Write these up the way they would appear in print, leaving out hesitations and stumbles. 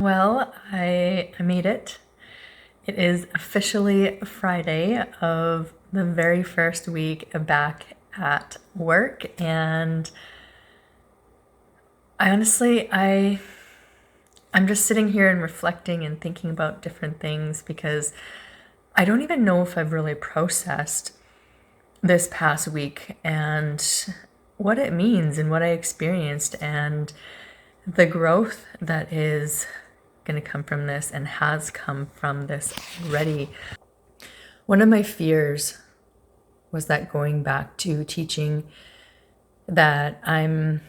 Well, I made it. It is officially Friday of the very first week back at work, and I'm just sitting here and reflecting and thinking about different things because I don't even know if I've really processed this past week and what it means and what I experienced and the growth that is going to come from this and has come from this already. One of my fears was that going back to teaching, that I'm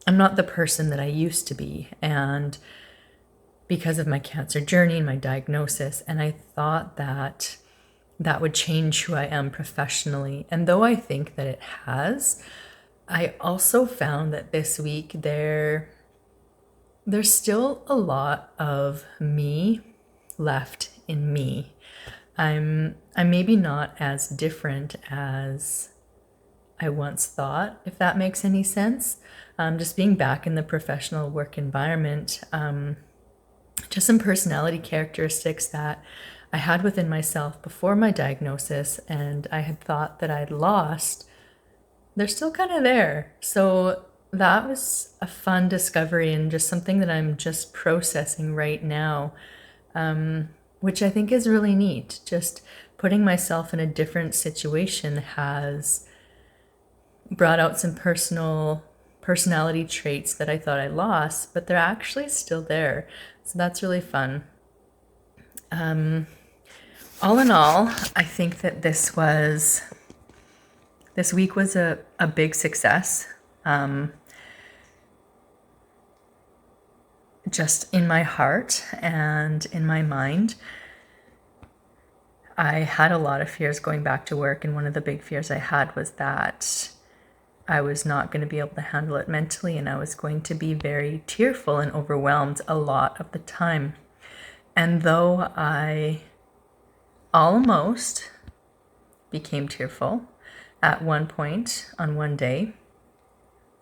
not the person that I used to be, and because of my cancer journey and my diagnosis, and I thought that that would change who I am professionally. And though I think that it has, I also found that this week there's still a lot of me left in me. I'm maybe not as different as I once thought, if that makes any sense. Just being back in the professional work environment, just some personality characteristics that I had within myself before my diagnosis and I had thought that I'd lost, they're still kind of there. So that was a fun discovery and just something that I'm just processing right now, which I think is really neat. Just putting myself in a different situation has brought out some personality traits that I thought I lost, but they're actually still there. So that's really fun. All in all, I think that this week was a big success. Just in my heart and in my mind. I had a lot of fears going back to work, and one of the big fears I had was that I was not going to be able to handle it mentally, and I was going to be very tearful and overwhelmed a lot of the time. And though I almost became tearful at one point on one day,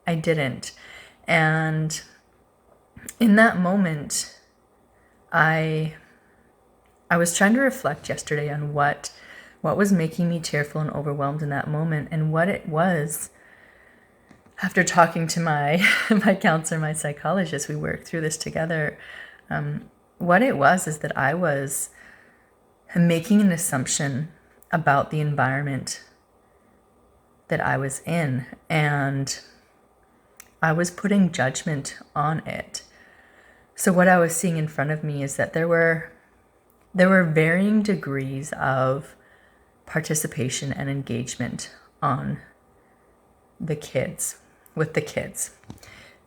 I didn't. And in that moment, I was trying to reflect yesterday on what was making me tearful and overwhelmed in that moment, and what it was. After talking to my my counselor, my psychologist, we worked through this together. What it was is that I was making an assumption about the environment that I was in, and I was putting judgment on it. So what I was seeing in front of me is that there were varying degrees of participation and engagement on with the kids.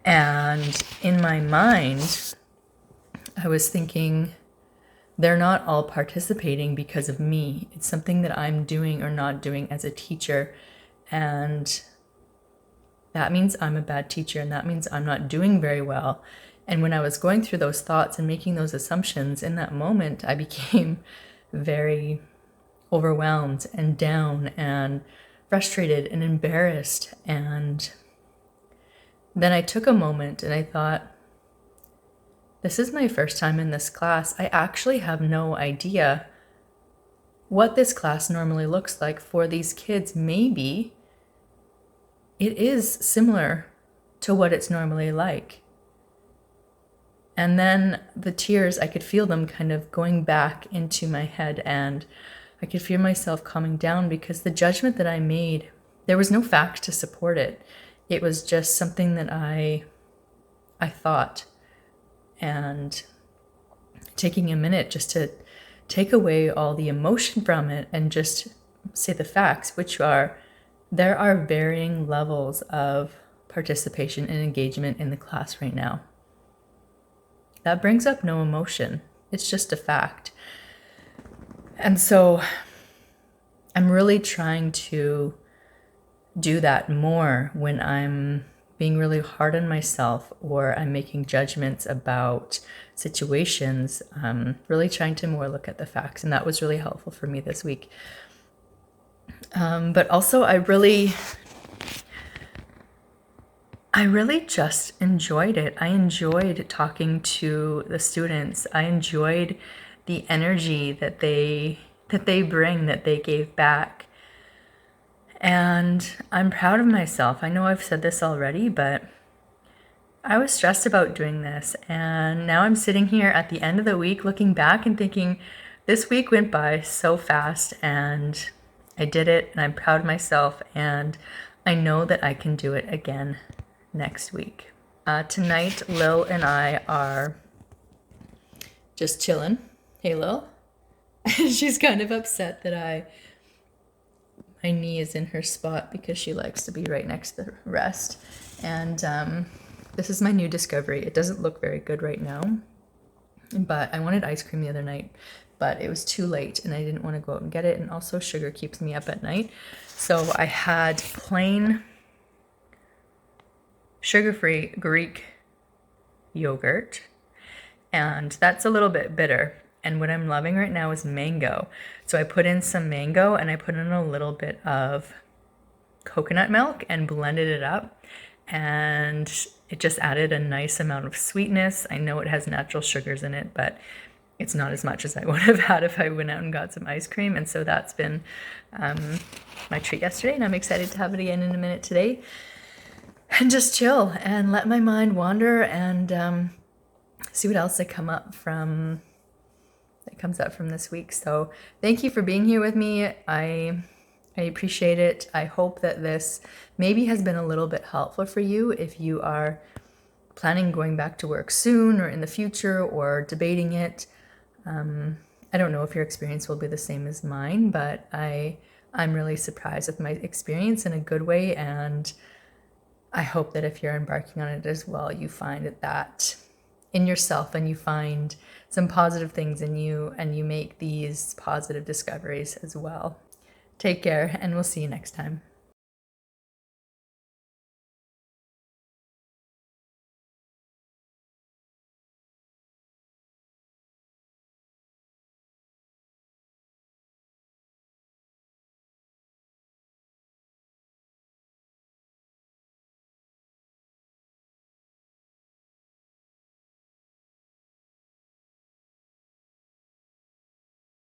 And in my mind, I was thinking, they're not all participating because of me. It's something that I'm doing or not doing as a teacher. And that means I'm a bad teacher, and that means I'm not doing very well. And when I was going through those thoughts and making those assumptions in that moment, I became very overwhelmed and down and frustrated and embarrassed. And then I took a moment and I thought, this is my first time in this class. I actually have no idea what this class normally looks like for these kids. Maybe it is similar to what it's normally like. And then the tears, I could feel them kind of going back into my head, and I could feel myself calming down because the judgment that I made, there was no fact to support it. It was just something that I thought. And taking a minute just to take away all the emotion from it and just say the facts, which are, there are varying levels of participation and engagement in the class right now. That brings up no emotion. It's just a fact. And so I'm really trying to do that more when I'm being really hard on myself or I'm making judgments about situations. Really trying to more look at the facts. And that was really helpful for me this week. But also I really I really just enjoyed it. I enjoyed talking to the students. I enjoyed the energy that they bring, that they gave back. And I'm proud of myself. I know I've said this already, but I was stressed about doing this. And now I'm sitting here at the end of the week looking back and thinking, this week went by so fast and I did it and I'm proud of myself and I know that I can do it again next week. Tonight, Lil and I are just chilling. Hey, Lil. She's kind of upset that my knee is in her spot because she likes to be right next to the rest. And this is my new discovery. It doesn't look very good right now, but I wanted ice cream the other night, but it was too late and I didn't want to go out and get it. And also sugar keeps me up at night. So I had plain sugar-free Greek yogurt, and that's a little bit bitter. And what I'm loving right now is mango. So I put in some mango and I put in a little bit of coconut milk and blended it up. And it just added a nice amount of sweetness. I know it has natural sugars in it, but it's not as much as I would have had if I went out and got some ice cream. And so that's been my treat yesterday. And I'm excited to have it again in a minute today. And just chill and let my mind wander and see what else comes up from this week. So thank you for being here with me. I appreciate it. I hope that this maybe has been a little bit helpful for you if you are planning going back to work soon or in the future or debating it. I don't know if your experience will be the same as mine, but I'm really surprised with my experience in a good way, and I hope that if you're embarking on it as well, you find that in yourself and you find some positive things in you and you make these positive discoveries as well. Take care, and we'll see you next time.